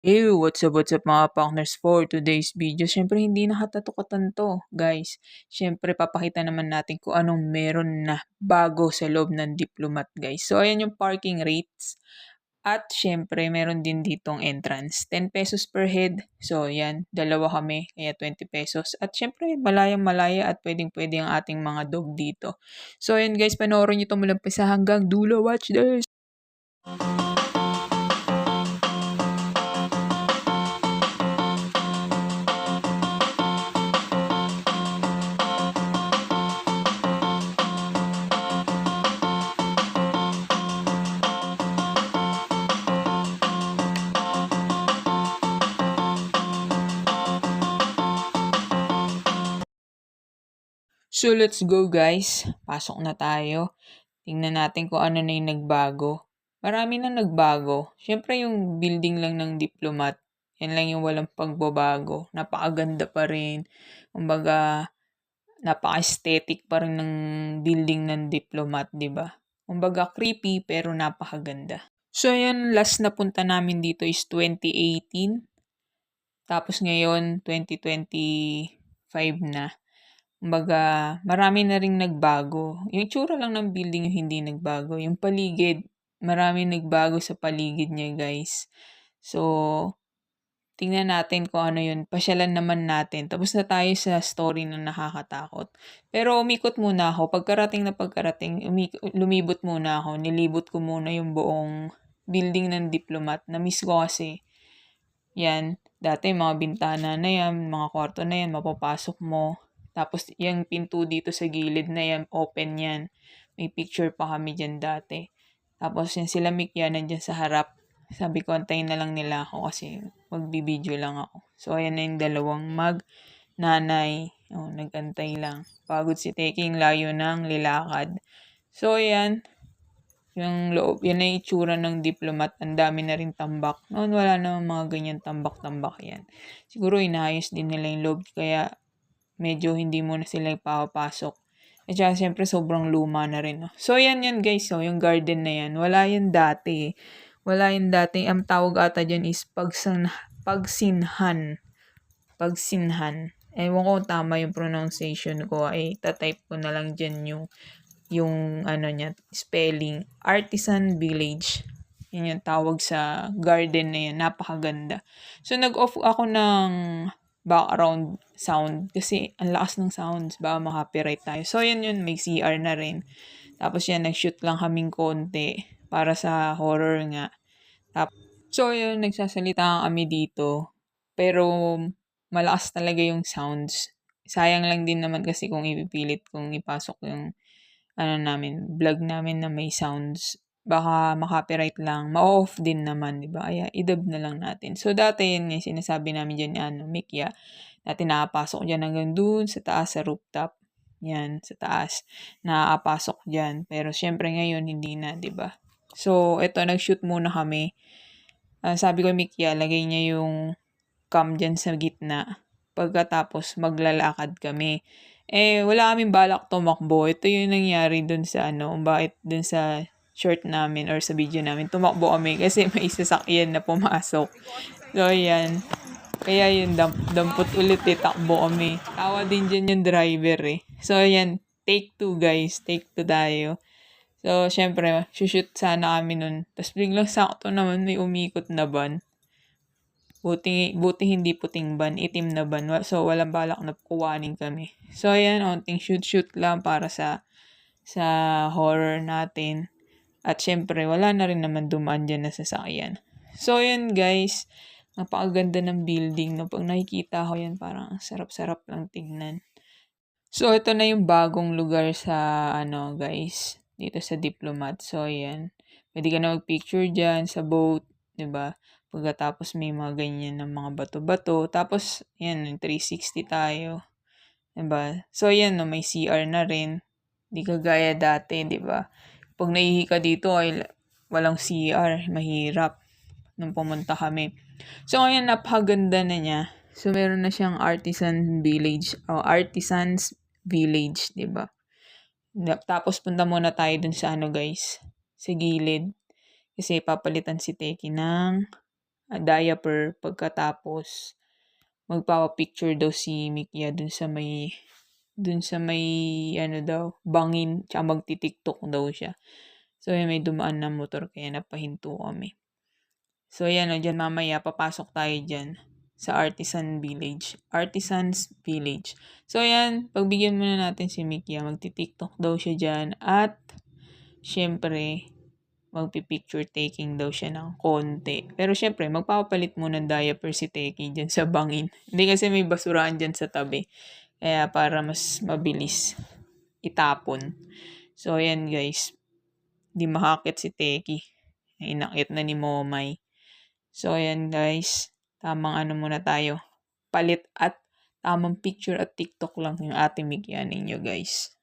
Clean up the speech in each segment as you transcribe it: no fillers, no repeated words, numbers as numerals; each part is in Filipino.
Hey, what's up mga partners for today's video? Siyempre hindi nakatatukatan to, guys. Siyempre papakita naman natin kung anong meron na bago sa loob ng Diplomat, guys. So ayan yung parking rates. At siyempre meron din ditong entrance. 10 pesos per head. So yan, dalawa kami, kaya 20 pesos. At siyempre malayang malaya at pwedeng pwede ang ating mga dog dito. So ayan guys, panoorin nyo ito mula umpisa hanggang dulo. Watch this! So let's go guys. Pasok na tayo. Tingnan natin kung ano na yung nagbago. Marami na nagbago. Siyempre yung building lang ng Diplomat. Yan lang yung walang pagbabago. Napakaganda pa rin. Kumbaga, napaka-aesthetic pa rin ng building ng Diplomat, di ba? Kumbaga, creepy pero napakaganda. So yan, last na punta namin dito is 2018. Tapos ngayon, 2025 na. Kumbaga, marami na ring nagbago. Yung itsura lang ng building yung hindi nagbago. Yung paligid, marami nagbago sa paligid niya, guys. So, tingnan natin kung ano yun. Pasyalan naman natin. Tapos na tayo sa story na nakakatakot. Pero umikot muna ako. Pagkarating, lumibot muna ako. Nilibot ko muna yung buong building ng Diplomat. Na-miss ko kasi. Yan. Dati mga bintana na yan, mga kwarto na yan, mapapasok mo. Tapos yung pinto dito sa gilid na yan, open yan. May picture pa kami dyan dati. Tapos yan sila Mikya nandyan sa harap. Sabi ko, antayin na lang nila ako kasi magbibideo lang ako. So ayan na yung dalawang nanay. Oh, nagantay lang. Pagod si Taking layo ng lilakad. So ayan, yung loob, yan na yung itsura ng Diplomat. Ang dami na rin tambak. Noon wala naman mga ganyan tambak-tambak yan. Siguro inayos din nila yung loob kaya medyo hindi mo na sila ipapapasok. At saka siyempre sobrang luma na rin. No? So yan guys. So yung garden na yan. Wala yan dati. Wala yan dati. Ang tawag ata dyan is pagsinhan. Pagsinhan. Ewan ko kung tama yung pronunciation ko. Ay tatype ko na lang dyan yung ano niya, spelling. Artisan Village. Yan yung tawag sa garden na yan. Napakaganda. So nag-off ako ng background sound kasi ang lakas ng sounds. Baka makapiright tayo. So yan yun. May CR na rin. Tapos yan, nag-shoot lang kaming konti para sa horror nga. So yun, nagsasalita kami dito. Pero malakas talaga yung sounds. Sayang lang din naman kasi kung ipipilit kong ipasok yung vlog namin na may sounds. Baka makapiright lang. Ma-off din naman, di ba? Kaya idub na lang natin. So dati yun yung sinasabi namin dyan ni Mikya. Dati nakapasok dyan hanggang dun sa taas sa rooftop. Yan, sa taas. Nakapasok dyan. Pero syempre ngayon hindi na, di ba? So, eto, nag-shoot muna kami. Sabi ko, Mikya, lagay niya yung cam dyan sa gitna. Pagkatapos, maglalakad kami. Wala kaming balak tumakbo. Ito yung nangyari dun sa bakit dun sa short namin or sa video namin. Tumakbo kami kasi may sasakyan na pumasok. So, ayan. Kaya yun, dampot ulit takbo kami. Tawa din dyan yung driver So, ayan. Take 2 guys. Take 2 tayo. So, syempre, shoot sana kami nun. Tapos biglang sakto naman may umikot na van. Buti hindi puting ban, itim na ban. So, walang balak na kuwanin kami. So, ayan, onting shoot lang para sa horror natin. At syempre, wala na rin naman dumaan dyan na sasakyan. So, ayan guys. Napakaganda ng building. No? Pag nakikita ko yan, parang sarap-sarap lang tignan. So, ito na yung bagong lugar sa, guys, dito sa Diplomat. So, ayan. Pwede ka na mag-picture dyan sa boat, 'di ba? Pagkatapos may mga ganyan ng mga bato-bato. Tapos, yan, 360 tayo. 'Di ba? So, yan, no, may CR na rin. Di kagaya dati, 'di ba? Pag naihi ka dito ay walang CR, mahirap nung pumunta kami. So, ngayon, napakaganda na niya. So, meron na siyang artisan village o artisans village, 'di ba? Tapos punta muna tayo dun sa guys, sa gilid. Kasi papalitan si Teki ng diaper. Pagkatapos, magpapa-picture daw si Mikia dun sa may ano daw, bangin, tsaka magti-TikTok daw siya. So, yun, may dumaan na motor kaya napahinto kami. So, yan o, dyan mamaya, papasok tayo dyan sa Artisans Village. So, yan, pagbigyan muna natin si Mikia, magti-TikTok daw siya dyan at, syempre, magpi-picture taking daw siya ng konti. Pero syempre, magpapalit muna ng diaper si Teki dyan sa bangin. Hindi kasi may basurahan dyan sa tabi. Kaya para mas mabilis itapon. So, ayan guys. Di makakit si Teki. Inakit na ni Momay. So, ayan guys. Tamang ano muna tayo. Palit at tamang picture at TikTok lang yung ating bigyan ninyo guys.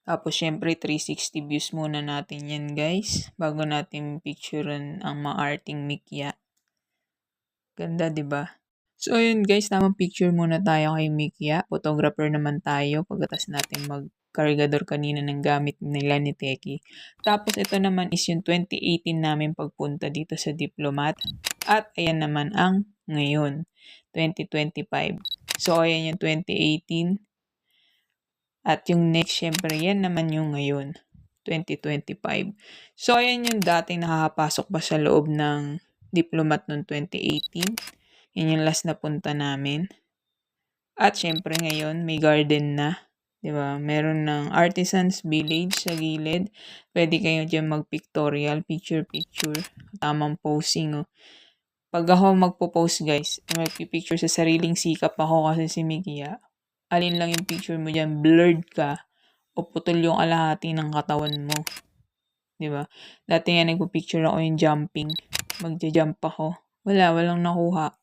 Tapos, syempre, 360 views muna natin yan, guys. Bago natin picturean ang maarting Mikia. Ganda, di ba? So, ayun, guys. Tamang picture muna tayo kay Mikia. Photographer naman tayo. Pagkatas natin mag-kargador kanina ng gamit nila ni Teki. Tapos, ito naman is yung 2018 namin pagpunta dito sa Diplomat. At, ayan naman ang ngayon, 2025. So, ayan yung 2018. At yung next, syempre, yan naman yung ngayon, 2025. So, ayan yung dating nakakapasok pa sa loob ng Diplomat noong 2018. Yan yung last na punta namin. At syempre ngayon, may garden na. Diba? Meron ng Artisans Village sa gilid. Pwede kayo dyan mag-pictorial, picture-picture. Tamang posing, oh. Pag ako magpo-post, guys, magpipicture sa sariling sikap ako kasi si Mikia. Alin lang yung picture mo dyan, blurred ka, o putol yung alahati ng katawan mo. Diba? Dati nga nagpo-picture ako yung jumping. Magja-jump ako. Walang nakuha.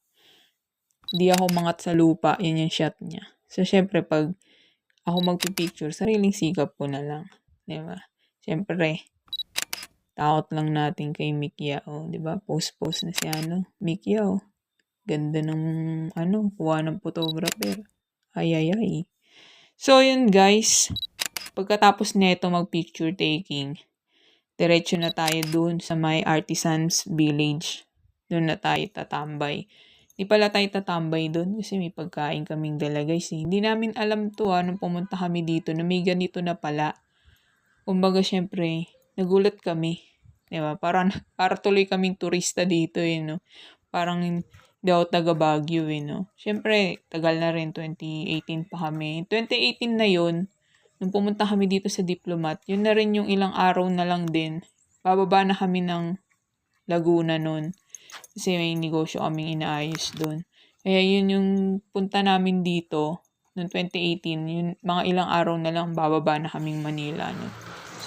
Di ako mangat sa lupa, yun yung shot niya. So, syempre, pag ako magpipicture, sariling sikap ko na lang. Diba? Syempre, takot lang natin kay Mikia, oh. Diba? Post na si Mikia, oh. Ganda ng, kuha ng photographer. Ay. So, yun guys. Pagkatapos nito mag-picture taking, diretso na tayo dun sa may Artisans Village. Doon na tayo tatambay. Di pala tayo tatambay dun kasi may pagkain kaming dala guys. Hindi namin alam to nung pumunta kami dito na may ganito na pala. Kumbaga syempre, nagulat kami. Diba? Para tuloy kaming turista dito no? Parang hindi ako taga Baguio no? Syempre, tagal na rin, 2018 pa kami. 2018 na yun, nung pumunta kami dito sa Diplomat, yun na rin yung ilang araw na lang din. Bababa na kami ng Laguna nun. Kasi may negosyo kaming inaayos doon. Kaya yun yung punta namin dito noong 2018. Yun, mga ilang araw na lang bababa na kaming Manila. No?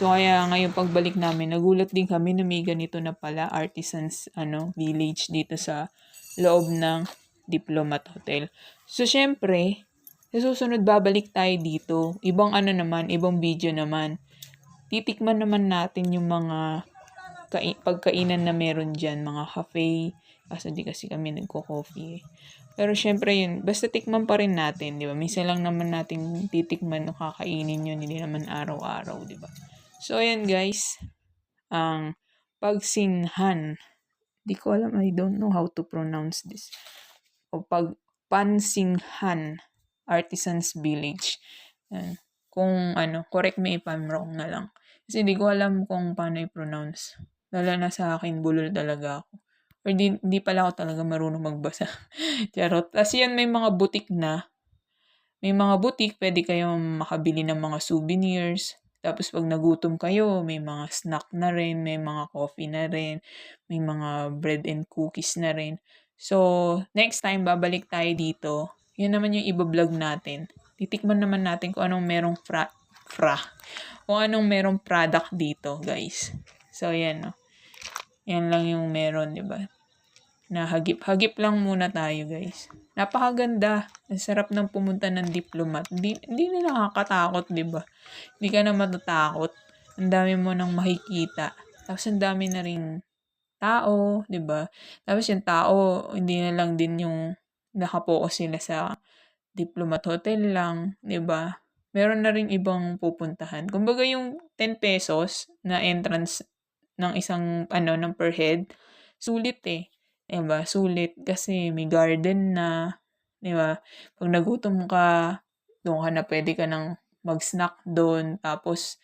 So kaya ngayon pagbalik namin, nagulat din kami na may ganito na pala Artisans Village dito sa loob ng Diplomat Hotel. So syempre, sa susunod babalik tayo dito. Ibang ibang video naman. Titikman naman natin yung mga pagkainan na meron dyan, mga cafe. Kasi di kasi kami nagko-coffee. Pero syempre yun, basta tikman pa rin natin, di ba? Minsan lang naman natin titikman o kakainin yun, hindi naman araw-araw, di ba? So ayan guys, ang Pagsinhan. Di ko alam, I don't know how to pronounce this. O Pansinghan Artisans Village. Kung correct me if I'm wrong na lang. Kasi di ko alam kung paano i-pronounce. Lalo na sa akin, bulol talaga ako. Or di pala ako talaga marunong magbasa. Charot. Kasi yan may mga butik na. May mga butik, pwede kayong makabili ng mga souvenirs. Tapos pag nagutom kayo, may mga snack na rin, may mga coffee na rin, may mga bread and cookies na rin. So, next time, babalik tayo dito. Yun naman yung iba-vlog natin. Titikman naman natin kung anong merong kung anong merong product dito, guys. So, yan, no. Yan lang yung meron, di ba? Hagip lang muna tayo, guys. Napakaganda. Ang sarap ng pumunta ng Diplomat. Hindi na nakakatakot, di ba? Hindi ka na matatakot. Ang dami mo nang makikita. Tapos ang dami na ring tao, di ba? Tapos yung tao, hindi na lang din yung nakapokus sila sa Diplomat Hotel lang, di ba? Meron na ring ibang pupuntahan. Kumbaga yung 10 pesos na entrance ng isang ng per head, sulit eh. 'di ba, sulit kasi may garden na, 'di ba? 'Pag nagutom ka, do'n ka na puwede ka ng mag-snack do'n tapos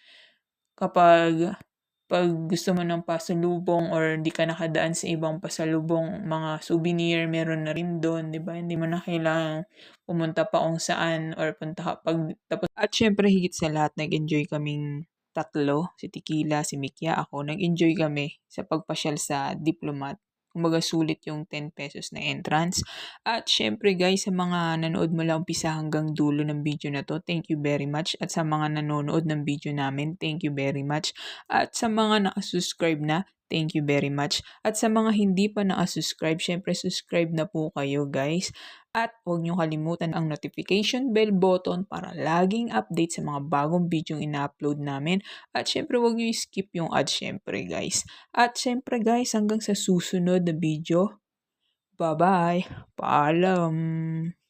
kapag 'pag gusto mo ng pasalubong or di ka nakadaan sa ibang pasalubong, mga souvenir meron na rin dun, 'di ba? Hindi mo na kailangang pumunta pa kung saan or punta ka 'pag tapos at siyempre higit sa lahat nag-enjoy kaming tatlo, si Tequila, si Mikya, ako. Nag-enjoy kami sa pagpasyal sa Diplomat. Kumbaga sulit yung ₱10 na entrance. At siyempre guys, sa mga nanood mula umpisa hanggang dulo ng video na 'to, thank you very much. At sa mga nanonood ng video namin, thank you very much. At sa mga naka-subscribe na, thank you very much. At sa mga hindi pa naka-subscribe, syempre subscribe na po kayo guys. At huwag niyo kalimutan ang notification bell button para laging update sa mga bagong video ina-upload namin. At syempre huwag niyo i-skip yung ads syempre guys. At syempre guys, hanggang sa susunod na video. Bye-bye. Paalam.